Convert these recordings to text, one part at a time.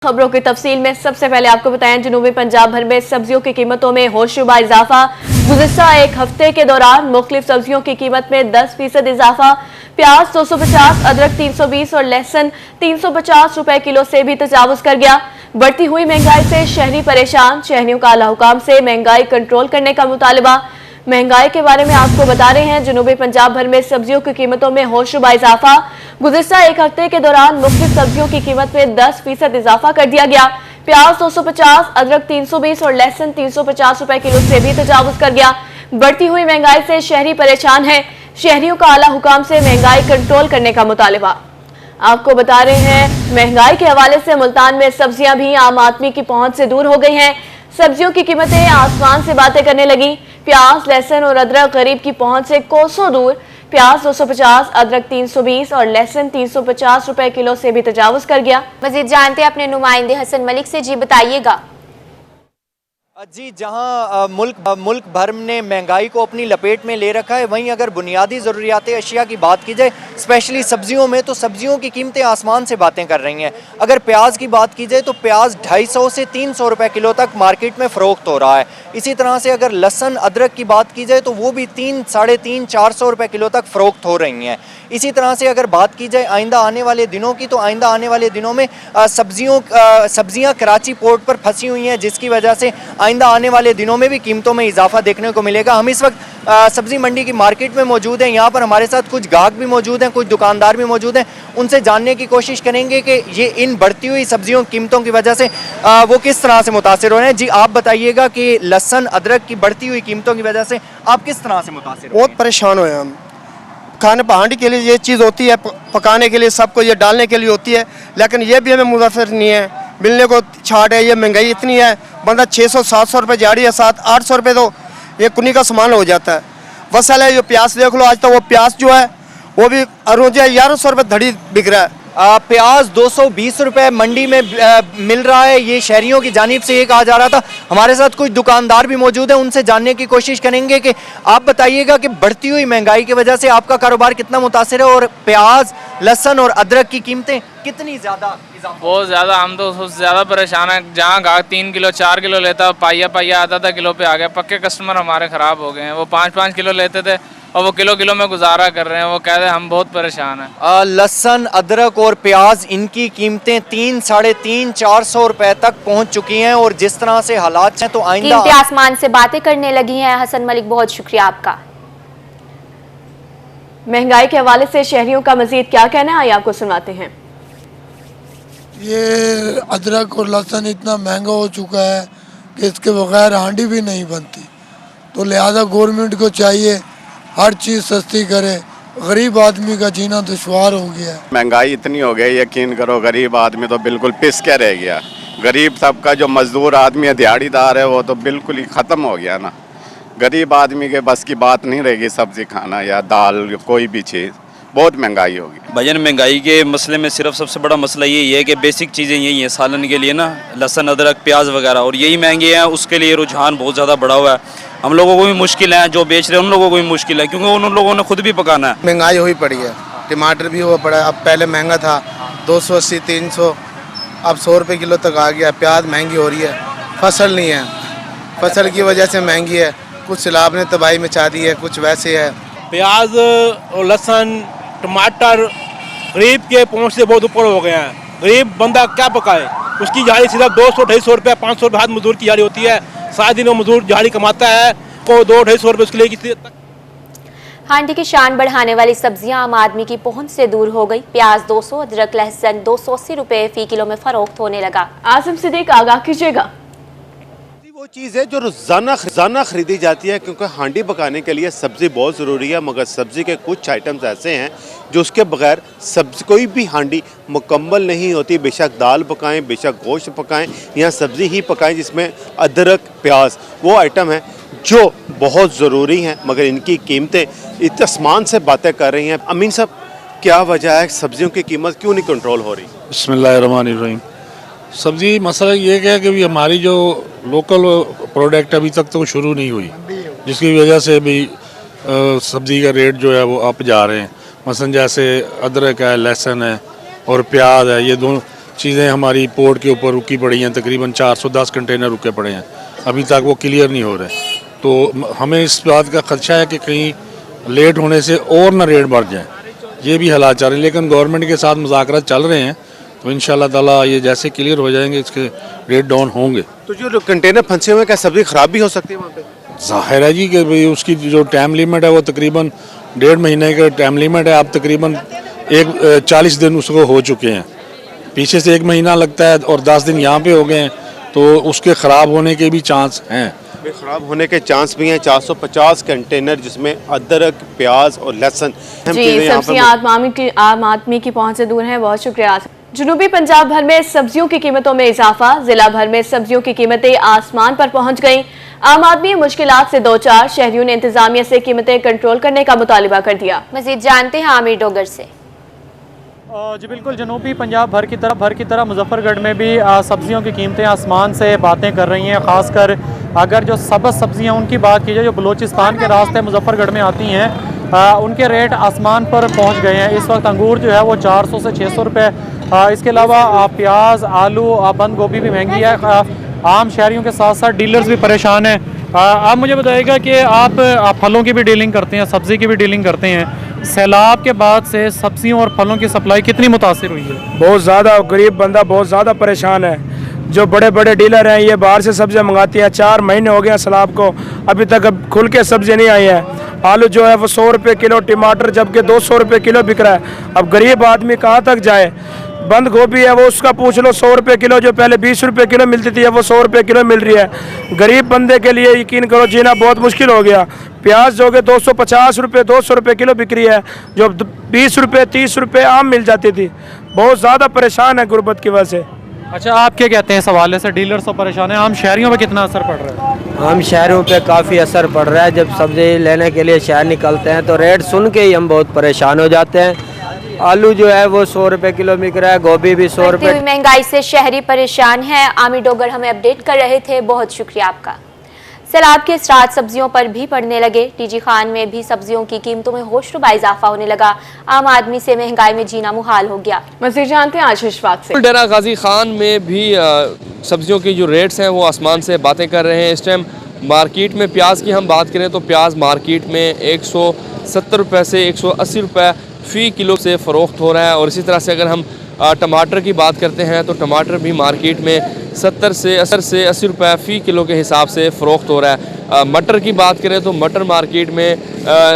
खबरों की तफसील में सबसे पहले आपको बताएं, जनूबी पंजाब भर में सब्जियों की कीमतों में होशरुबा इजाफा। गुज़िश्ता एक हफ्ते के दौरान मुख्तलिफ सब्जियों की कीमत में 10% इजाफा। प्याज 250, अदरक 320 और लहसुन 350 रुपए किलो से भी तजावुज कर गया। बढ़ती हुई महंगाई से शहरी परेशान, शहरियों का आला हुकाम से महंगाई कंट्रोल करने का मुतालबा। महंगाई के बारे में आपको बता रहे हैं, जनूबी पंजाब भर में सब्जियों की कीमतों में होशरुबा इजाफा। गुज़िश्ता एक हफ्ते के दौरान मुख्तलिफ सब्जियों की कीमत में 10% इजाफा कर दिया गया। प्याज 250, अदरक 320 और लहसुन 350 रुपए किलो से भी तजावुज कर गया। बढ़ती हुई महंगाई से शहरी परेशान है, शहरियों का आला हुकाम से महंगाई कंट्रोल करने का मुतालबा। आपको बता रहे हैं, महंगाई के हवाले से मुल्तान में सब्जियां भी आम आदमी की पहुंच से दूर हो गई हैं। सब्जियों की कीमतें आसमान से बातें करने लगी। प्याज, लहसुन और अदरक गरीब की पहुंच से कोसों दूर। प्याज 250, अदरक 320 और लहसुन 350 रुपए किलो से भी तजावुज कर गया। मजीद जानते हैं अपने नुमाइंदे हसन मलिक से। जी बताइएगा। जी, जहां मुल्क भर ने महंगाई को अपनी लपेट में ले रखा है, वहीं अगर बुनियादी ज़रूरियात अशिया की बात की जाए, स्पेशली सब्जियों में, तो सब्जियों की कीमतें आसमान से बातें कर रही हैं। अगर प्याज की बात की जाए तो प्याज 250 से 300 रुपए किलो तक मार्केट में फ़रोख्त हो रहा है। इसी तरह से अगर लहसुन अदरक की बात की जाए तो वो भी 300, 350, 400 रुपए किलो तक फ़रोख्त हो रही हैं। इसी तरह से अगर बात की जाए आइंदा आने वाले दिनों की, तो आइंदा आने वाले दिनों में सब्जियां कराची पोर्ट पर फंसी हुई हैं, जिसकी वजह से आइंदा आने वाले दिनों में भी कीमतों में इजाफा देखने को मिलेगा। हम इस वक्त सब्जी मंडी की मार्केट में मौजूद हैं। यहाँ पर हमारे साथ कुछ गाहक भी मौजूद हैं, कुछ दुकानदार भी मौजूद हैं। उनसे जानने की कोशिश करेंगे कि ये इन बढ़ती हुई सब्जियों कीमतों की वजह से वो किस तरह से मुतासिर हो रहे हैं। जी, आप बताइएगा कि लहसुन अदरक की बढ़ती हुई कीमतों की वजह से आप किस तरह से मुतासिर? बहुत परेशान हुए हम। खाने पहाड़ी के लिए ये चीज़ होती है, पकाने के लिए, सबको ये डालने के लिए होती है, लेकिन ये भी हमें मुतासिर नहीं है, मिलने को छाट है। ये महंगाई इतनी है, बंदा 600-700 रुपये दिहाड़ी है, 700-800 रुपये तो ये कुनी का सामान हो जाता है। वसल है, ये प्याज देख लो, आज तो वो प्याज जो है वो भी रोज 1100 रुपये धड़ी बिक रहा है। प्याज 220 रुपए मंडी में मिल रहा है, ये शहरियों की जानिब से ये कहा जा रहा था। हमारे साथ कुछ दुकानदार भी मौजूद हैं, उनसे जानने की कोशिश करेंगे कि आप बताइएगा कि बढ़ती हुई महंगाई की वजह से आपका कारोबार कितना मुतासिर है और प्याज, लहसुन और अदरक की कीमतें कितनी ज़्यादा? बहुत ज़्यादा, हम तो सबसे ज़्यादा परेशान हैं। जहाँ गाहक 3 किलो 4 किलो लेता, पाइया आधा किलो पे आ गया। पक्के कस्टमर हमारे ख़राब हो गए हैं। वो 5-5 किलो लेते थे और वो किलो में गुजारा कर रहे हैं। वो कह रहे हैं हम बहुत परेशान हैं। लहसुन, अदरक और प्याज, इनकी कीमतें 300, 350, 400 रुपए तक पहुंच चुकी हैं और जिस तरह से हालात हैं तो आइंदा कीमतें आसमान से बातें करने लगी हैं। हसन मलिक, बहुत शुक्रिया आपका। महंगाई के हवाले से शहरियों का मजीद क्या कहना है, आइए आपको सुनाते हैं। ये अदरक और लहसुन इतना महंगा हो चुका है कि इसके बगैर हांडी भी नहीं बनती, तो लिहाजा गवर्नमेंट को चाहिए हर चीज़ सस्ती करे। गरीब आदमी का जीना दुश्वार हो गया है। महंगाई इतनी हो गई, यकीन करो गरीब आदमी तो बिल्कुल पिस के रह गया। गरीब सबका जो मजदूर आदमी है, दिहाड़ीदार है, वो तो बिल्कुल ही ख़त्म हो गया ना। गरीब आदमी के बस की बात नहीं रहेगी सब्जी खाना या दाल, कोई भी चीज़। बहुत महंगाई होगी भजन। महंगाई के मसले में सिर्फ सबसे बड़ा मसला यही है कि बेसिक चीज़ें यही हैं सालन के लिए ना, लहसुन अदरक प्याज वगैरह, और यही महंगे हैं। उसके लिए रुझान बहुत ज़्यादा बढ़ा हुआ है। हम लोगों को भी मुश्किल है, जो बेच रहे हैं उन लोगों को भी मुश्किल है, क्योंकि उन लोगों ने खुद भी पकाना है। महंगाई हुई पड़ी है, टमाटर भी हुआ पड़ा है। अब पहले महंगा था 280, 300, अब 100 रुपये किलो तक आ गया। प्याज महंगी हो रही है, फसल नहीं है, फसल की वजह से महंगी है। कुछ सैलाब ने तबाही मचा दी है, कुछ वैसे है। प्याज और लहसुन, टमाटर गरीब के पहुँच से बहुत ऊपर हो गए हैं। गरीब बंदा क्या पकाए? उसकी दिहाड़ी सिर्फ 200-250 रुपये, 500 रुपये हाथ मजदूर की दिहाड़ी होती है। 7 दिन वो मजदूर दिहाड़ी कमाता है, को 200-250 रुपये उसके लिए किसी हांडी की शान बढ़ाने वाली सब्जियां आम आदमी की पहुंच से दूर हो गई। प्याज 200, अदरक लहसुन 280 रुपए फी किलो में फरोख्त होने लगा। आसिम सिद्दीक, आगाह कीजिएगा। वो चीज़ है जो रोज़ाना खरीदी जाती है, क्योंकि हांडी पकाने के लिए सब्ज़ी बहुत ज़रूरी है। मगर सब्ज़ी के कुछ आइटम्स ऐसे हैं जो उसके बगैर सब्ज़ी कोई भी हांडी मुकम्मल नहीं होती। बेशक दाल पकाएं, बेशक गोश्त पकाएं या सब्ज़ी ही पकाएं, जिसमें अदरक प्याज वो आइटम है जो बहुत ज़रूरी हैं, मगर इनकी कीमतें इतने आसमान से बातें कर रही हैं। अमीन साहब, क्या वजह है सब्ज़ियों की कीमत क्यों नहीं कंट्रोल हो रही? बिस्मिल्लाहिर्रहमानिर्रहीम। सब्ज़ी मसला ये है कि भी हमारी जो लोकल प्रोडक्ट अभी तक तो शुरू नहीं हुई, जिसकी वजह से भी सब्ज़ी का रेट जो है वो अप जा रहे हैं। मसलन जैसे अदरक है, लहसुन है और प्याज है, ये दोनों चीज़ें हमारी पोर्ट के ऊपर रुकी पड़ी हैं, तकरीबन 410 कंटेनर रुके पड़े हैं, अभी तक वो क्लियर नहीं हो रहे। तो हमें इस बात का खदशा है कि कहीं लेट होने से और ना रेट बढ़ जाए, ये भी हालात चल रहे हैं। लेकिन गवर्नमेंट के साथ मुज़ाकरात चल रहे हैं, तो इंशाल्लाह ताला ये जैसे क्लियर हो जाएंगे इसके रेट डाउन होंगे। तो जो कंटेनर फंसे हुए हैं, क्या सब्जी खराब भी हो सकती है वहाँ पे? ज़ाहिर है जी कि भाई उसकी जो टाइम लिमिट है वो तकरीबन 1.5 महीने का टाइम लिमिट है। अब तकरीबन 40 दिन उसको हो चुके हैं, पीछे से 1 महीना लगता है और 10 दिन यहाँ पे हो गए हैं, तो उसके ख़राब होने के भी चांस हैं। खराब होने के चांस भी हैं। 450 कंटेनर जिसमें अदरक, प्याज और लहसुन जी, सब्जियां आम आदमी की पहुंच से दूर हैं। बहुत शुक्रिया। जनूबी पंजाब भर में सब्जियों की कीमतों में इजाफा, जिला भर में सब्जियों की कीमतें आसमान पर पहुंच गईं। आम आदमी मुश्किलात से दो चार, शहरियों ने इंतजामिया से कीमतें कंट्रोल करने का मुतालिबा कर दिया। मजीद जानते हैं आमिर डोगर से। जी बिल्कुल, जनूबी पंजाब भर की तरह मुजफ्फरगढ़ में भी सब्जियों की कीमतें आसमान से बातें कर रही हैं। ख़ासकर अगर जो सबज सब्जियां उनकी बात की जाए, जो बलूचिस्तान के रास्ते मुजफ्फरगढ़ में आती हैं, उनके रेट आसमान पर पहुंच गए हैं। इस वक्त अंगूर जो है वो 400 से 600 रुपये। इसके अलावा प्याज, आलू, बंद गोभी भी महंगी है। आम शहरियों के साथ साथ डीलर्स भी परेशान हैं। आप मुझे बताइएगा कि आप फलों की भी डीलिंग करते हैं, सब्ज़ी की भी डीलिंग करते हैं। सैलाब के बाद से सब्जियों और फलों की सप्लाई कितनी मुतासिर हुई है? बहुत ज़्यादा। गरीब बंदा बहुत ज़्यादा परेशान है। जो बड़े बड़े डीलर हैं ये बाहर से सब्जियां मंगाती हैं। 4 महीने हो गए हैं सैलाब को, अभी तक अब खुल के सब्जी नहीं आई है। आलू जो है वो 100 रुपये किलो, टमाटर जबकि 200 रुपये किलो बिक रहा है। अब गरीब आदमी कहाँ तक जाए? बंद गोभी है वो उसका पूछ लो, 100 रुपये किलो, जो पहले 20 रुपये किलो मिलती थी वो 100 रुपये किलो मिल रही है। गरीब बंदे के लिए यकीन करो जीना बहुत मुश्किल हो गया। प्याज जो कि 250 रुपये 200 रुपये किलो बिक रही है, जो 20 रुपये 30 रुपये आम मिल जाती थी। बहुत ज़्यादा परेशान है गुर्बत की वजह से। अच्छा, आप क्या कहते हैं इस हवाले से? डीलर्स तो परेशान है, आम शहरियों पर कितना असर पड़ रहा है? आम शहरों पे काफ़ी असर पड़ रहा है। जब सब्जी लेने के लिए शहर निकलते हैं तो रेट सुन के ही हम बहुत परेशान हो जाते हैं। आलू जो है वो 100 रुपये किलो बिक रहा है, गोभी भी 100 रुपये। महंगाई से शहरी परेशान है। आमिर डोगर हमें अपडेट कर रहे थे, बहुत शुक्रिया आपका। सैलाब के असरात सब्जियों पर भी पड़ने लगे। टीजी खान में भी सब्जियों की कीमतों में होशरुबा इजाफा होने लगा। आम आदमी से महंगाई में जीना मुहाल हो गया। मज़ीद जानते हैं आज इशफाक से। डेरा गाजी खान में भी सब्जियों की जो रेट्स हैं वो आसमान से बातें कर रहे हैं। इस टाइम मार्केट में प्याज की हम बात करें तो प्याज मार्केट में 170 रुपये से 180 रुपये फ़ी किलो से फ़रोख्त हो रहा है। और इसी तरह से अगर हम टमाटर की बात करते हैं तो टमाटर भी मार्केट में 70 से 80 रुपये फ़ी किलो के हिसाब से फ़रोख्त हो रहा है। मटर की बात करें तो मटर मार्केट में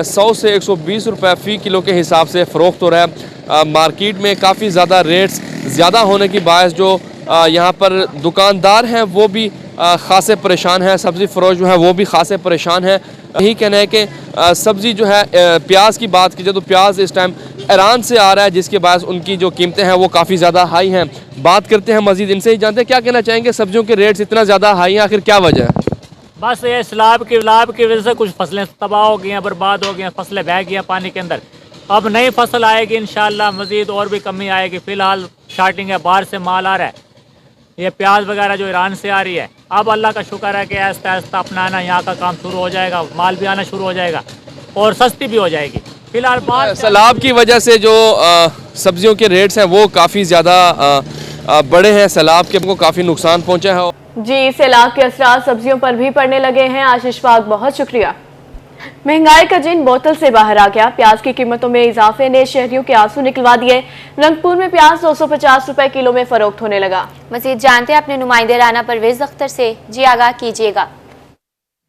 100 से 120 रुपये फ़ी किलो के हिसाब से फ़रोख्त हो रहा है। मार्केट में काफ़ी ज़्यादा रेट्स ज़्यादा होने की बायस जो यहाँ पर दुकानदार हैं वो भी खासे परेशान हैं, सब्ज़ी फ़रोश जो है वो भी खासे परेशान हैं। यही कहना है कि सब्ज़ी जो है प्याज की बात की जाए तो प्याज इस टाइम ईरान से आ रहा है, जिसके बाद उनकी जो कीमतें हैं वो काफ़ी ज़्यादा हाई हैं। बात करते हैं मज़ीद इनसे ही जानते हैं क्या कहना चाहेंगे, सब्जियों के रेट्स इतना ज़्यादा हाई हैं, आखिर क्या वजह है? बस ये सैलाब की वजह से कुछ फसलें तबाह हो गई हैं, बर्बाद हो गई हैं, फसलें बह गई हैं पानी के अंदर। अब नई फसल आएगी इंशाल्लाह, मज़ीद और भी कमी आएगी। फ़िलहाल स्टार्टिंग है, बाहर से माल आ रहा है, ये प्याज वगैरह जो ईरान से आ रही है। अब अल्लाह का शुक्र है कि आहिस्ता आहिस्ता अपना ना यहाँ का काम शुरू हो जाएगा, माल भी आना शुरू हो जाएगा और सस्ती भी हो जाएगी। फिलहाल बात सैलाब की वजह से जो सब्जियों के रेट्स हैं वो काफ़ी ज़्यादा बड़े हैं, सैलाब के को काफ़ी नुकसान पहुँचा है। जी, सैलाब के असरात सब्जियों पर भी पड़ने लगे हैं। आशीष पाक, बहुत शुक्रिया। महंगाई का जिन बोतल से बाहर आ गया। प्याज की कीमतों में इजाफे ने शहरियों के आंसू निकलवा दिए। रंगपुर में प्याज 250 रुपए किलो में फरोख्त होने लगा। मजीद जानते हैं अपने नुमाइंदे राना परवेज अख्तर से। जी आगाह कीजिएगा।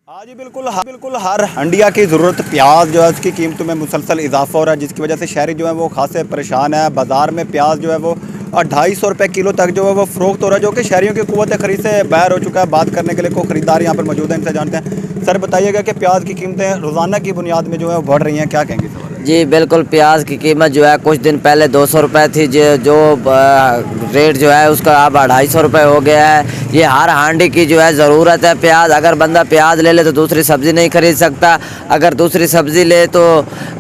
हाँ जी बिल्कुल हर हंडिया की ज़रूरत प्याज जो है उसकी कीमतों में मुसलसल इजाफा हो रहा है, जिसकी वजह से शहरी जो है वो खासे परेशान है। बाज़ार में प्याज जो है वो 250 रुपये किलो तक जो है वो फ़रोख्त हो रहा है, जो कि शहरियों की क़ुव्वत खरीद से बाहर हो चुका है। बात करने के लिए कोई ख़रीदार यहाँ पर मौजूद है, इनसे जानते हैं। सर बताइएगा कि प्याज की कीमतें रोज़ाना की बुनियाद में जो है वो बढ़ रही हैं, क्या कहेंगे सर? जी बिल्कुल, प्याज की कीमत जो है कुछ दिन पहले 200 रुपये थी, जो रेट जो है उसका अब 250 रुपये हो गया है। ये हर हांडी की जो है ज़रूरत है प्याज। अगर बंदा प्याज ले ले तो दूसरी सब्ज़ी नहीं खरीद सकता, अगर दूसरी सब्ज़ी ले तो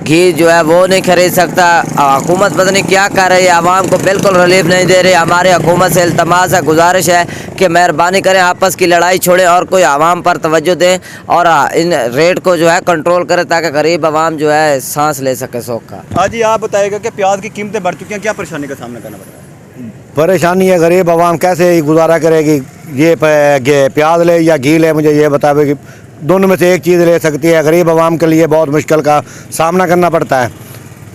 घी जो है वो नहीं खरीद सकता। हुकूमत पता नहीं क्या कर रही है, आवाम को बिल्कुल रिलीफ नहीं दे रही। हमारी हुकूमत से इल्तमास है, गुजारिश है कि मेहरबानी करें, आपस की लड़ाई छोड़ें और कोई आवाम पर तवज्जो दें और इन रेट को जो है कंट्रोल करें ताकि गरीब आवाम जो है सांस ले सके सौख का। हाँ जी, आप बताइएगा कि प्याज की कीमतें बढ़ चुकी हैं, क्या परेशानी का सामना करना पड़ रहा है? परेशानी है, गरीब आवाम कैसे गुजारा करेगी। ये प्याज ले या घी ले, मुझे ये बतावे कि दोनों में से एक चीज़ ले सकती है। गरीब आवाम के लिए बहुत मुश्किल का सामना करना पड़ता है,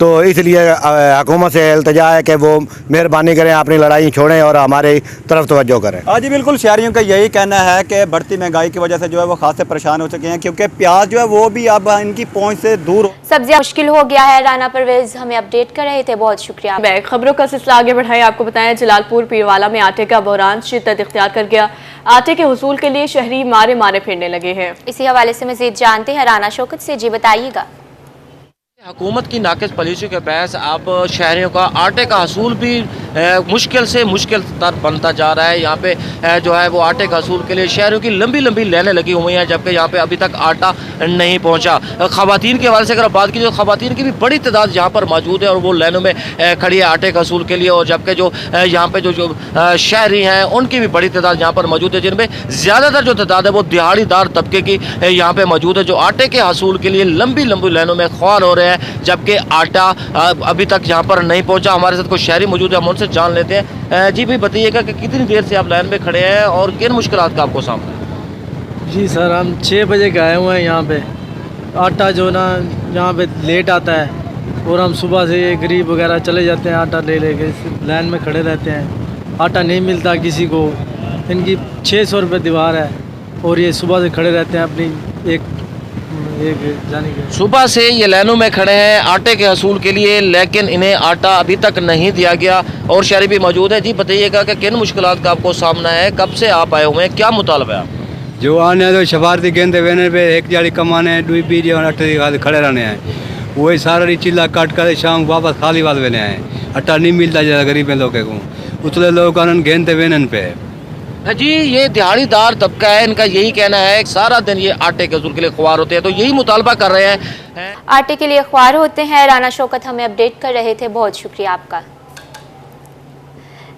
तो इसलिए हुकूमत से इल्तिजा है कि वो मेहरबानी करें, अपनी लड़ाई छोड़ें और हमारे तरफ तवज्जो करें। हाँ जी बिल्कुल, शहरियों का यही कहना है कि बढ़ती महंगाई की वजह से जो है वो खासे परेशान हो चुके हैं, क्योंकि प्याज जो है वो भी अब इनकी पहुंच से दूर। सब्जियां मुश्किल हो गया है। राना परवेज हमें अपडेट कर रहे थे, बहुत शुक्रिया। खबरों का सिलसिला आगे बढ़ाएं। आपको बताएं जलालपुर पीरवाला में आटे का बहरान शिद्दत इख्तियार कर गया। आटे के हुसूल के लिए शहरी मारे मारे फिरने लगे हैं। इसी हवाले से मजीद जानते हैं राना शौकत से, जी बताइएगा। हुकूमत की नाकिस पॉलिसी के बहस अब शहरियों का आटे का हसूल भी मुश्किल से मुश्किल तर बनता जा रहा है। यहाँ पे जो है वो आटे का हसूल के लिए शहरियों की लंबी लंबी लाइनें लगी हुई हैं, जबकि यहाँ पे अभी तक आटा नहीं पहुँचा। ख़वातीन के हवाले से अगर बात की तो ख़वातीन की भी बड़ी तादाद यहाँ पर मौजूद है और वो लाइनों में खड़ी है आटे का हसूल के लिए। और जबकि जो यहाँ पे जो शहरी हैं उनकी भी बड़ी तादाद यहाँ पर मौजूद है, जिनमें ज़्यादातर जो तादाद है वो दिहाड़ीदार तबके की यहाँ पर मौजूद है, जो आटे के हसूल के लिए लंबी लंबी लाइनों में ख्वार हो रहे हैं, जबकि आटा अभी तक यहाँ पर नहीं पहुँचा। हमारे साथ कोई शहरी मौजूद है, हम उनसे जान लेते हैं। जी भाई बताइएगा कि कितनी देर से आप लाइन में खड़े हैं और किन मुश्किलात का आपको सामना है? जी सर, हम 6 बजे गए हुए हैं यहाँ पे। आटा जो ना यहाँ पे लेट आता है और हम सुबह से ये गरीब वगैरह चले जाते हैं, आटा ले लेके लाइन में खड़े रहते हैं। आटा नहीं मिलता किसी को। इनकी 600 रुपये दीवार है और ये सुबह से खड़े रहते हैं अपनी एक जाने के। सुबह से ये लाइनों में खड़े हैं आटे के हसूल के लिए, लेकिन इन्हें आटा अभी तक नहीं दिया गया। और शहरी भी मौजूद है। जी बताइएगा कि किन मुश्किलात का आपको सामना है, कब से आप आए हुए हैं, क्या मुतालबा है? जो आने तो शफारती गेंदे वेने पे एक जाड़ी कमाने दुई पी और अट्ठे खड़े रहने हैं, वही सारा चिल्ला काट कर शाम वापस खाली वाल वेने हैं। आटा नहीं मिलता जरा गरीब लोगों को, उतले लोग गेंदे वेनन पे। जी ये दिहाड़ीदार तबका है, इनका यही कहना है सारा दिन ये आटे के हसूल के लिए ख्वार होते हैं, तो यही मुतालबा कर रहे हैं। आटे के लिए ख्वार होते हैं। राना शौकत हमें अपडेट कर रहे थे, बहुत शुक्रिया आपका।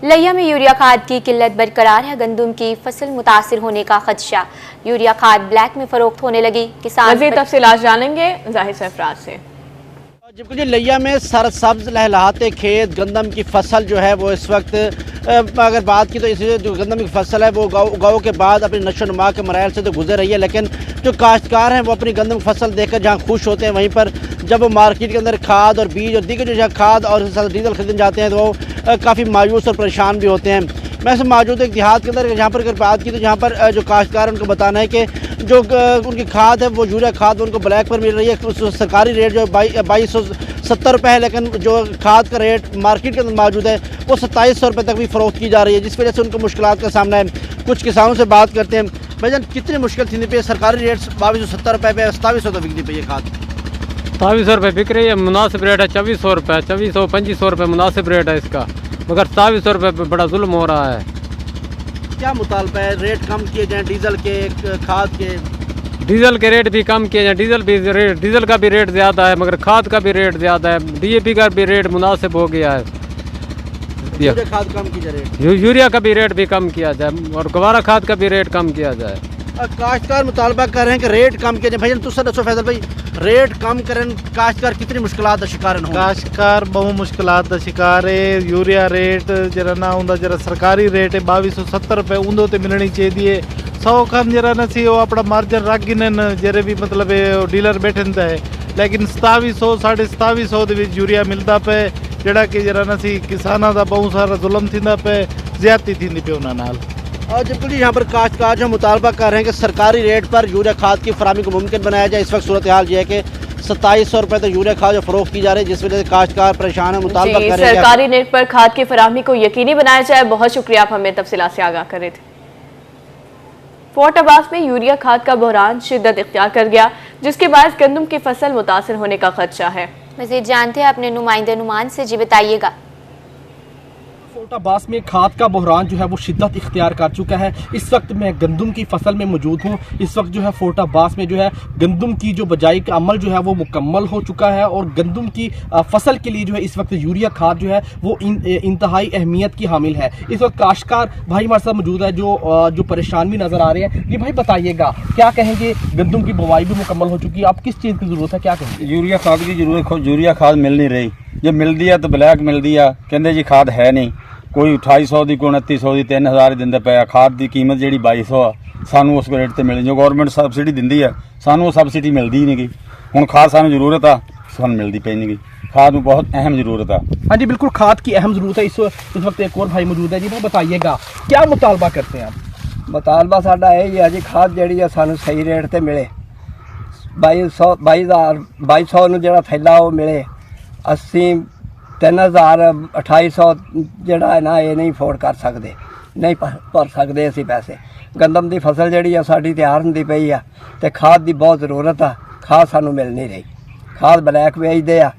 लिया में यूरिया खाद की किल्लत बरकरार है। गंदम की फसल मुतासिर होने का खदशा। यूरिया खाद ब्लैक में फरोख्त होने लगी। किसान मज़ीद तफसीलात जानेंगे जाहिर सरफराज से। जबकि लिया में सरसब्ज लहलहाते खेत, गंदम की फसल जो है वो इस वक्त अगर बात की तो इस जो गंदम की फसल है वो गाँव के बाद अपनी नशो नुमा के मराइल से तो गुजर रही है, लेकिन जो काश्तकार हैं वो अपनी गंदम की फसल देखकर जहाँ खुश होते हैं, वहीं पर जब वो मार्केट के अंदर खाद और बीज और दीगर जो खाद और डीजल खरीदने जाते हैं तो वो काफ़ी मायूस और परेशान भी होते हैं। मैं से मौजूद एक देहात के अंदर जहाँ पर अगर बात की तो जहाँ पर जो काश्तकार उनको बताना है कि जो उनकी खाद है वो यूरिया खाद उनको ब्लैक पर मिल रही है। उस सरकारी रेट जो 2270 रुपये है, लेकिन जो खाद का रेट मार्केट के अंदर मौजूद है वो 2700 रुपये तक भी फ़रोख्त की जा रही है, जिस वजह से उनको मुश्किलात का सामना है। कुछ किसानों से बात करते हैं। भाईजान कितनी मुश्किल थी पे सरकारी रेट 2270 रुपये पे 2700 तक बिकनी पे ये खाद? 2700 रुपये बिक रही है, मुनासिब रेट है 2400 रुपये, 2400-2500 रुपये मुनासिब रेट है इसका, मगर 2700 रुपये पर बड़ा जुल्म हो रहा है। क्या मुतालबा है, रेट कम किए जाएँ डीजल के, खाद के? डीजल के रेट भी कम किए जाए। डीजल का भी रेट ज़्यादा है, मगर खाद का भी रेट ज़्यादा है। डीएपी का भी रेट मुनासिब हो गया है। यूरिया खाद कम की जाए, यूरिया का भी रेट भी कम किया जाए और गवारा खाद का भी रेट कम किया जाए। काश्तकार मुतालबा कर रहे हैं कि रेट कम किया जाए। भाई तुम दसो फैसल भाई, रेट कम करें काश्तकार कितनी मुश्किलात का शिकार हो? काश्तकार बहु मुश्किलात का शिकार है। यूरिया रेट जरा ना होंदा, जरा सरकारी रेट है 2270 रुपये ऊंदो ते मिलनी चाहिए। 100 खन जरा न सी वो अपना मार्जिन रख गिन जरे भी मतलब डीलर बैठे है, लेकिन 2700 2750 ਦੇ ਵਿੱਚ यूरिया मिलता पे, ਜਿਹੜਾ कि जरा न सी किसानों का बहुत सारा जुल्म थींदा पे, ज्यादती थींदी पे उन्हां नाल। और जबकि यहाँ पर काश्तकार जो मुतालबा कर रहे हैं कि सरकारी रेट पर यूरिया खाद की फरामी को मुमकिन बनाया जाए। इस वक्त सूरत हाल ये है कि 2700 रुपये तक यूरिया खाद जो फरोख्त की जा रही है, जिस वजह से काश्तकार परेशान है। मुतालबा कर रहे हैं सरकारी रेट पर खाद की फरामी को यकीनी बनाया जाए। बहुत शुक्रिया, आप हमें तफसीलात से आगाह कर रहे थे। फोर्ट अब्बास में यूरिया खाद का बहरान शिद्दत इख्तियार कर गया, जिसके बाद गंदम की फसल मुतासिर होने का खदशा है। मज़ीद जानते हैं अपने नुमाइंदे नुमान से, जी बताइएगा। फोर्ट अब्बास में खाद का बहरान जो है वो शिद्दत इख्तियार कर चुका है। इस वक्त मैं गंदम की फसल में मौजूद हूँ। इस वक्त जो है फोर्ट अब्बास में जो है गंदम की जो बजाई का अमल जो है वो मुकम्मल हो चुका है और गंदम की फसल के लिए जो है इस वक्त यूरिया खाद जो है वो इंतहाई अहमियत की हामिल है। इस वक्त काश्तकार भाई हमारे साथ मौजूद है जो परेशान भी नजर आ रहे हैं। ये भाई बताइएगा क्या कहेंगे, गंदम की बुवाई भी मुकम्मल हो चुकी है, अब किस चीज़ की ज़रूरत है, क्या कहेंगे? यूरिया खाद की जरूरत, यूरिया खाद मिल नहीं रही। जो मिलती है तो ब्लैक मिलती है, कहते जी खाद है नहीं, कोई 2800 की, कोई 2900 की, 3000 दिंदे पे। खाद की कीमत जी 2200 आ, सानू उस रेट से मिले जो गौरमेंट सबसिडी दिंदी है, सानू वो सबसिडी मिलती ही नहीं गई। हुण खाद सानू जरूरत आ, सानू मिलती पे नहीं गई। खाद में बहुत अहम ज़रूरत है। हाँ जी बिल्कुल, खाद की अहम ज़रूरत है। इस वक्त एक और भाई मौजूद है जी, वो बताइएगा क्या मुतालबा करते हैं आप? मुतालबा साडा यही है जी, खाद जी है सानू सही रेट से मिले। 2200 ਨੂੰ ਜਿਹੜਾ ਥੈਲਾ ਉਹ ਮਿਲੇ। ਅਸੀਂ 3000 2800 ਜਿਹੜਾ ਹੈ ਨਾ ਇਹ ਨਹੀਂ ਅਫੋਰਡ ਕਰ ਸਕਦੇ, ਨਹੀਂ ਭਰ ਸਕਦੇ ਅਸੀਂ ਪੈਸੇ। ਗੰਦਮ ਦੀ ਫਸਲ ਜਿਹੜੀ ਆ ਸਾਡੀ ਤਿਆਰ ਹੁੰਦੀ ਪਈ ਆ ਤੇ ਖਾਦ ਦੀ ਬਹੁਤ ਜ਼ਰੂਰਤ ਆ, ਖਾਦ ਸਾਨੂੰ ਮਿਲ ਨਹੀਂ ਰਹੀ। ਖਾਦ ਬਲੈਕ ਵੇਚਦੇ ਆ,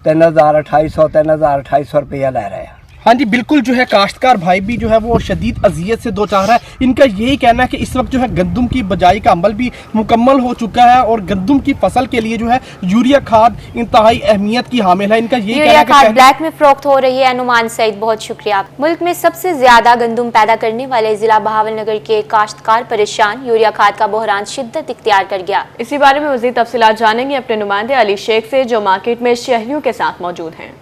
3250 रुपया ले रहे हैं। हाँ जी बिल्कुल, जो है काश्तकार भाई भी जो है वो शदीद अजियत से दो चाह रहा है। इनका यही कहना है कि इस वक्त जो है गंदम की बजाई का अमल भी मुकम्मल हो चुका है और गंदम की फसल के लिए जो है यूरिया खाद इंतहाई अहमियत की हामिल है। इनका यही यूरिया खाद ब्लैक में फरोख्त हो रही है। अनुमान सईद, बहुत शुक्रिया। मुल्क में सबसे ज्यादा गंदम पैदा करने वाले जिला बहावलनगर के काश्तकार परेशान, यूरिया खाद का बहरान शिद्दत इख्तियार कर गया। इसी बारे में मज़ीद तफसीलात जानेंगे अपने नुमाइंदे अली शेख से, जो मार्केट में शहरियों के साथ मौजूद हैं।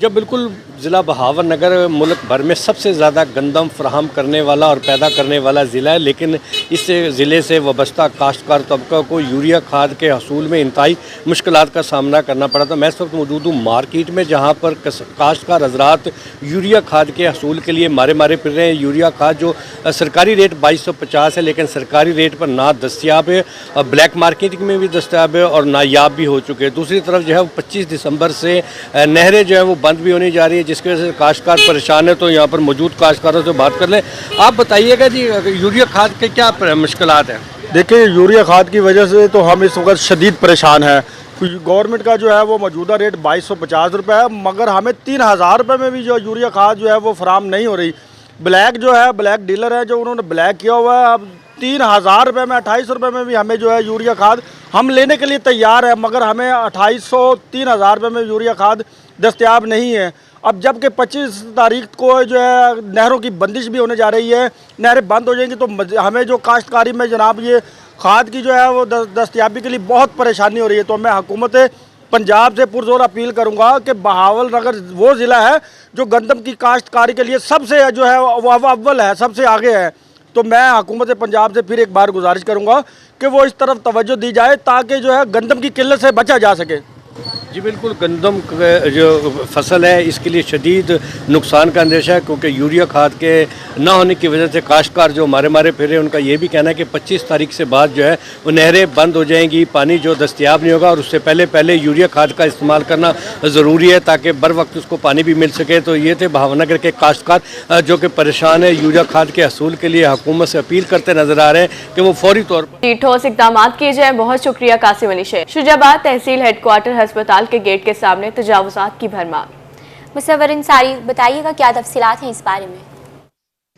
जब बिल्कुल ज़िला बहावलनगर मुल्क भर में सबसे ज़्यादा गंदम फराहम करने वाला और पैदा करने वाला ज़िला है, लेकिन इस ज़िले से वाबस्ता काश्तकार तबका को यूरिया खाद के हसूल में इंतहाई मुश्किलात का सामना करना पड़ा था। मैं इस वक्त मौजूद हूँ मार्केट में, जहाँ पर काश्तकार हजरात यूरिया खाद के हसूल के लिए मारे फिर रहे हैं। यूरिया खाद जो सरकारी रेट 2250 है, लेकिन सरकारी रेट पर ना दस्तियाब है, ब्लैक मार्केटिंग में भी दस्तियाब है और नायाब भी हो चुके हैं। दूसरी तरफ जो है 25 दिसंबर से नहरें जो है वो बंद भी होने जा रही है, जिसकी वजह से काश्तकार परेशान है। तो यहाँ पर मौजूद काश्तकारों से बात कर लें। आप बताइएगा जी, यूरिया खाद के क्या मुश्किलात हैं? देखिए, यूरिया खाद की वजह से तो हम इस वक्त शदीद परेशान हैं। गवर्नमेंट का जो है वो मौजूदा रेट 2250 रुपये है, मगर हमें 3000 रुपये में भी जो यूरिया खाद जो है वो फराम नहीं हो रही। ब्लैक जो है, ब्लैक डीलर है जो उन्होंने ब्लैक किया हुआ है। अब 3000 रुपये में, 2800 रुपये में भी हमें जो है यूरिया खाद हम लेने के लिए तैयार है, मगर हमें 2800 3000 रुपये में यूरिया खाद दस्तयाब नहीं है। अब जबकि 25 तारीख को जो है नहरों की बंदिश भी होने जा रही है, नहरें बंद हो जाएंगी तो हमें जो काश्तकारी में जनाब ये खाद की जो है वो दस्तयाबी के लिए बहुत परेशानी हो रही है। तो मैं हुकूमत पंजाब से पुरजोर अपील करूंगा कि बहावलनगर वो ज़िला है जो गंदम की काश्तकारी के लिए सबसे जो है वो अव्वल है, सबसे आगे है। तो मैं हुकूमत पंजाब से फिर एक बार गुजारिश करूंगा कि वो इस तरफ तवज्जो दी जाए ताकि जो है गंदम की किल्लत से बचा जा सके। जी बिल्कुल, गंदम जो फसल है इसके लिए शदीद नुकसान का अंदेशा है, क्योंकि यूरिया खाद के ना होने की वजह से काश्तकार जो मारे फिरे, उनका ये भी कहना है कि 25 तारीख से बाद जो है वो नहरें बंद हो जाएंगी, पानी जो दस्तियाब नहीं होगा और उससे पहले यूरिया खाद का इस्तेमाल करना ज़रूरी है ताकि बर वक्त उसको पानी भी मिल सके। तो ये थे बहावलनगर के काश्तकार जो कि परेशान है। यूरिया खाद के हसूल के लिए हुकूमत से अपील करते नजर आ रहे हैं कि वो फौरी तौर पर ठोस इकदाम किए जाए। बहुत शुक्रिया कासिम अली शेख। शुजाबाद तहसील हेडक्वार्टर अस्पताल के गेट के सामने तजावुज़ात की भरमार। मुसव्वर इंसारी, बताइएगा क्या तफसीलात हैं इस बारे में?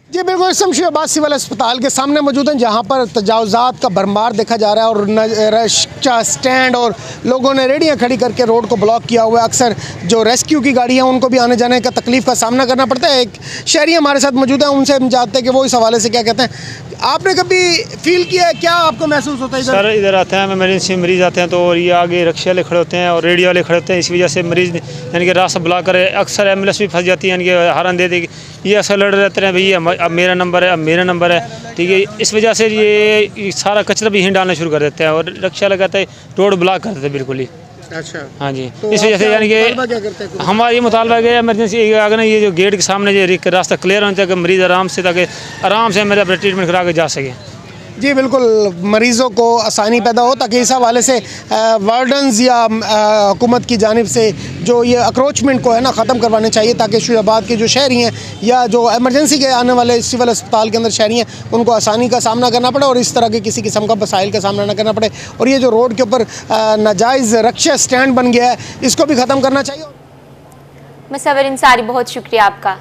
जी बिल्कुल, शमशाबाद सिविल अस्पताल के सामने मौजूद हैं, जहां पर तजावुज़ात का भरमार देखा जा रहा है और रिक्शा स्टैंड और लोगों ने रेडियां खड़ी करके रोड को ब्लॉक किया हुआ है। अक्सर जो रेस्क्यू की गाड़ियां उनको भी आने जाने का तकलीफ का सामना करना पड़ता है। एक शहरी हमारे साथ मौजूद है, उनसे हम जानते हैं कि वो इस हवाले से क्या कहते हैं। आपने कभी फील किया है, क्या आपको महसूस होता है? सर इधर आते हैं, इमरजेंसी मरीज़ आते हैं तो ये आगे रिक्शे वाले खड़े होते हैं और रेडियो वाले खड़े होते हैं, इस वजह से मरीज़ यानी कि रास्ता ब्लॉक करे। अक्सर एम्बुलेंस भी फंस जाती है, यानी कि हारन दे देगी, ये अक्सर लड़ रहते हैं भैया अब मेरा नंबर है, अब मेरा नंबर है, ठीक है। इस वजह से ये सारा कचरा भी यहीं डालना शुरू कर देते हैं और रिक्शा लगाते हैं रोड ब्लॉक कर देते हैं बिल्कुल ही। अच्छा, हाँ जी। तो इस वजह से यानी कि हमारा ये मुतालबा है एमरजेंसी अगर ना ये जो गेट के सामने जो रास्ता क्लियर होना चाहिए, मरीज़ आराम से ताकि आराम से मेरा ट्रीटमेंट करा के जा सके। जी बिल्कुल, मरीज़ों को आसानी पैदा हो ताकि इस हवाले से वार्डन्स या हुकूमत की जानिब से जो ये अक्रोचमेंट को है ना ख़त्म करवाने चाहिए, ताकि शुजाबाद के जो शहरी हैं या जो एमरजेंसी के आने वाले सिविल अस्पताल के अंदर शहरी हैं उनको आसानी का सामना करना पड़े और इस तरह के किसी किस्म का मसाइल का सामना न करना पड़े। और ये जो रोड के ऊपर नाजायज़ रिक्शा स्टैंड बन गया है, इसको भी ख़त्म करना चाहिए। मुसव्वर इंसारी, बहुत शुक्रिया आपका।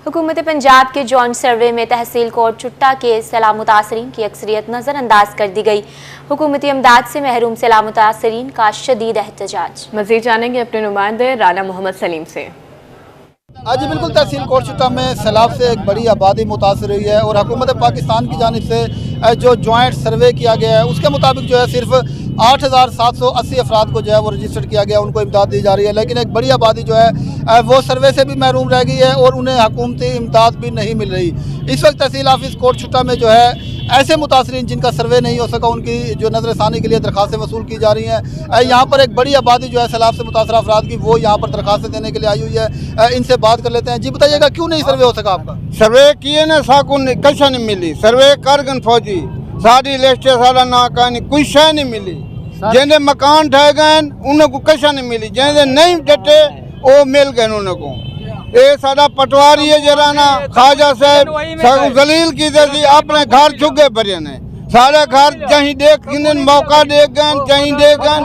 हुकूमत पंजाब के जॉइंट सर्वे में तहसील कोट चुट्टा के सैलाब मुतासरीन की अक्सरियत नज़रअंदाज कर दी गई। हुकूमती इमदाद से महरूम सैलाब मुतासरीन का शदीद एहतजाज। मज़ीद जानेंगे अपने नुमाइंदे राना मोहम्मद सलीम से। आज बिल्कुल तहसील कोट चुट्टा में सैलाब से एक बड़ी आबादी मुतासर हुई है और हुकूमत पाकिस्तान की जानिब से जो जॉइंट सर्वे किया गया है उसके मुताबिक जो है सिर्फ 8,780 अफराद को जो है वो रजिस्टर किया गया, उनको इमदाद दी जा रही है। लेकिन एक बड़ी आबादी जो है वो सर्वे से भी महरूम रह गई है और उन्हें हुकूमती इमदाद भी नहीं मिल रही। इस वक्त तहसील ऑफिस कोट छुट्टा में जो है ऐसे मुतासरीन जिनका सर्वे नहीं हो सका, उनकी जो नजरसानी के लिए दरखास्तें वसूल की जा रही हैं। यहाँ पर एक बड़ी आबादी जो है सैलाब से मुतासर अफराद की, वो यहाँ पर दरखास्तें देने के लिए आई हुई है। इनसे बात कर लेते हैं। जी बताइएगा, क्यों नहीं सर्वे हो सका आपका? सर्वे किए ना साकू कशा नहीं मिली, सर्वे करगन फौजी सारी लिस्ट सारा ना कहानी कोई शह नहीं मिली। जिन्हें मकान ढह गए उनको कशा नहीं मिली, जिन्हें नहीं डटे वो मिल गए उनको। ये सारा पटवारी है जरा ना ख्वाजा साहब जलील की जैसी अपने घर चुके भरे ने सारे घर जहीं देख मौका दे गए जहीं दे गए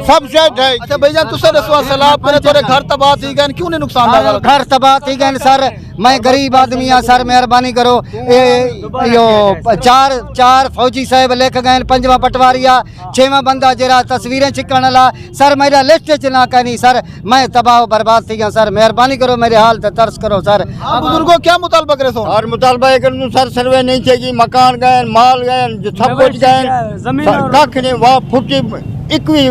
सब सेट है। अच्छा भाईजान, तुझसे रसवा सैलाब करे तोरे घर तबाह थी गए, क्यों नहीं नुकसान हुआ? घर तबाह थी गए सर, मैं गरीब आदमी हाँ सर, मेहरबानी करो। यो चार फौजी साहब लेके गए, 5वां पटवारिया, 6वां बंदा जरा तस्वीरें छिकण वाला सर, मेरा लिस्ट च ना करनी सर, मैं तबाह बर्बाद थी गया सर, मेहरबानी करो मेरे हाल ते तरस करो सर। बुजुर्गों क्या मुतालबा करे सो? और मुतालबा सर सर्वे नहीं चाहिए, मकान गए माल गए सब कुछ गए, कख ने वहाँ फुटी 21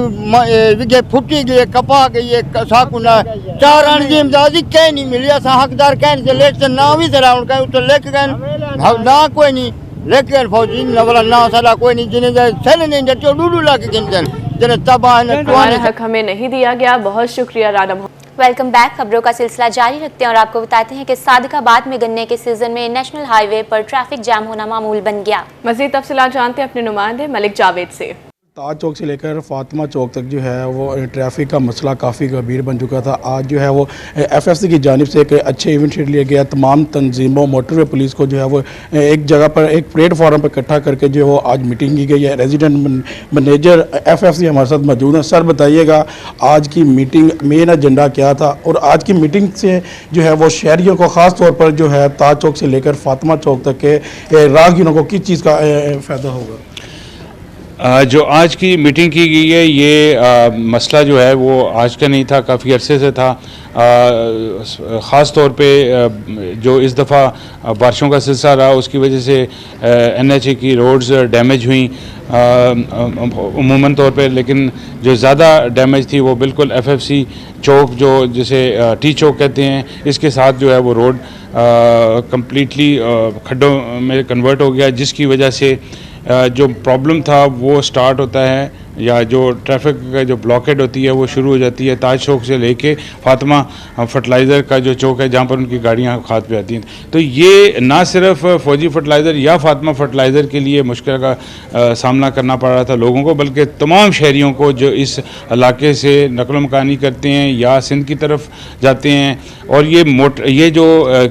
विघे फुटी गई, कपा गई साकुना 4 अणजी इमदादी कहीं नहीं मिली। असा हकदार कहीं लेट से ना भी जरा उनका तो लेके गए ना कोई नहीं लेकिन फौजी वाला ना सारा कोई नहीं, जिन्हें सेल नहीं डटे डूडू ला के गिनते जिन्हें तबाह हमारा हक हमें नहीं दिया गया। बहुत शुक्रिया राना। Welcome back. खबरों का सिलसिला जारी रखते हैं और आपको बताते हैं कि सादिकाबाद में गन्ने के सीजन में नेशनल हाईवे पर ट्रैफिक जाम होना मामूल बन गया। मजीद तफसीलात जानते हैं अपने नुमाइंदे मलिक जावेद से। ताज चौक से लेकर फातिमा चौक तक जो है वो ट्रैफिक का मसला काफ़ी गंभीर बन चुका था। आज जो है वो एफएफसी की जानिब से एक अच्छे इवेंट लिया गया। तमाम तंजीमों मोटरवे पुलिस को जो है वो एक जगह पर एक प्लेटफॉर्म पर इकट्ठा करके जो है वो आज मीटिंग की गई है। रेजिडेंट मैनेजर एफएफसी हमारे साथ मौजूद हैं। सर बताइएगा आज की मीटिंग मेन एजेंडा क्या था और आज की मीटिंग से जो है वो शहरियों को ख़ास तौर पर जो है ताज चौक से लेकर फातिमा चौक तक के राहगीरों को किस चीज़ का फ़ायदा होगा? जो आज की मीटिंग की गई है ये मसला जो है वो आज का नहीं था, काफ़ी अरसे से था। ख़ास तौर पे जो इस दफ़ा बारिशों का सिलसिला रहा उसकी वजह से NHA की रोड्स डैमेज हुई उमूमन तौर पे, लेकिन जो ज़्यादा डैमेज थी वो बिल्कुल FFC चौक जो जिसे टी चौक कहते हैं इसके साथ जो है वो रोड कम्प्लीटली खड्डों में कन्वर्ट हो गया, जिसकी वजह से जो प्रॉब्लम था वो स्टार्ट होता है या जो ट्रैफिक का जो ब्लॉकेड होती है वो शुरू हो जाती है ताज चौक से लेके फातिमा फर्टिलाइज़र का जो चौक है जहाँ पर उनकी गाड़ियाँ खाद पे आती हैं। तो ये ना सिर्फ फौजी फर्टिलाइज़र या फातिमा फर्टिलाइज़र के लिए मुश्किल का सामना करना पड़ रहा था लोगों को, बल्कि तमाम शहरियों को जो इस इलाके से नकल मकानी करते हैं या सिंध की तरफ जाते हैं। और ये जो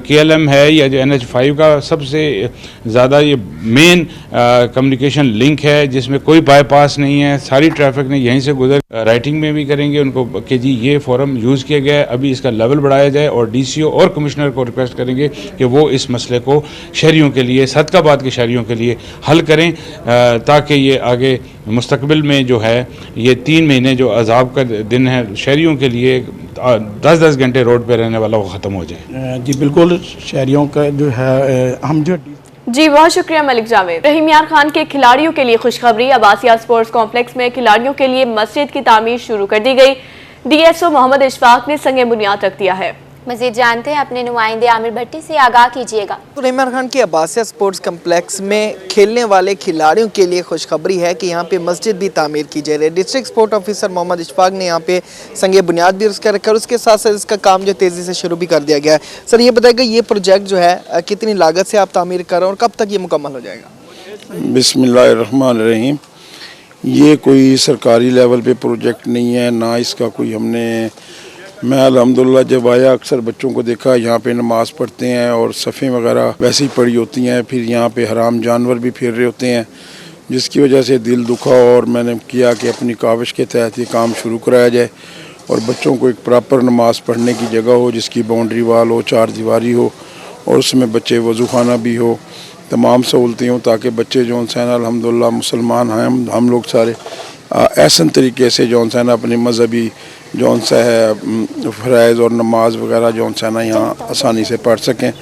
KLM है या जो NH5 का सबसे ज़्यादा ये मेन कम्युनिकेशन लिंक है जिसमें कोई बाईपास नहीं है, सारी ट्रैफिक ने यहीं से गुजर। राइटिंग में भी करेंगे उनको कि जी ये फोरम यूज़ किया गया है, अभी इसका लेवल बढ़ाया जाए और DCO और कमिश्नर को रिक्वेस्ट करेंगे कि वो इस मसले को शहरियों के लिए, सादिकाबाद के शहरियों के लिए हल करें ताकि ये आगे मुस्तकबिल में जो है ये 3 महीने जो अजाब का दिन है शहरियों के लिए 10-10 घंटे रोड पे रहने वाला वो ख़त्म हो जाए। जी बिल्कुल, शहरियों का जो है हम जो जी बहुत शुक्रिया मलिक जावेद। रहीम यार खान के खिलाड़ियों के लिए खुशखबरी, अब्बासिया स्पोर्ट्स कॉम्प्लेक्स में खिलाड़ियों के लिए मस्जिद की तामीर शुरू कर दी गई। DSO मोहम्मद इशफाक ने संगे बुनियाद रख दिया है। मजीद जानते हैं अपने नुमाइंदे आमिर भट्टी से, आगाह कीजिएगा। तो रहीम यार खान के अब्बासिया स्पोर्ट्स कम्प्लेक्स में खेलने वाले खिलाड़ियों के लिए खुशखबरी है कि यहाँ पे मस्जिद भी तामीर की जा रही है। District sport officer Mohammad Ishfaq ने यहाँ पे संगे बुनियाद भी उसका रखा और उसके साथ साथ इसका काम जो तेज़ी से शुरू भी कर दिया गया है। सर ये बताइएगा ये प्रोजेक्ट जो है कितनी लागत से आप तामीर कर रहे हैं और कब तक ये मुकम्मल हो जाएगा? बिस्मिल्लाहिर्रहमानिर्रहीम। ये कोई सरकारी लेवल पे प्रोजेक्ट नहीं है, ना इसका कोई हमने, मैं अल्हम्दुलिल्लाह जब आया अक्सर बच्चों को देखा यहाँ पे नमाज़ पढ़ते हैं और सफ़ें वगैरह वैसे ही पड़ी होती हैं, फिर यहाँ पे हराम जानवर भी फिर रहे होते हैं, जिसकी वजह से दिल दुखा और मैंने किया कि अपनी काविश के तहत ये काम शुरू कराया जाए और बच्चों को एक प्रॉपर नमाज़ पढ़ने की जगह हो जिसकी बाउंड्री वाल हो, 4 दीवारी हो और उसमें बच्चे वज़ू खाना भी हो, तमाम सहूलतें हों ताकि बच्चे जौन सा अल्हम्दुलिल्लाह मुसलमान हैं हम लोग सारे ऐसा तरीके से जौन सा अपने मजहबी जौन सा है फ़राइज़ और नमाज वगैरह जौन सा यहाँ आसानी से पढ़ सकें।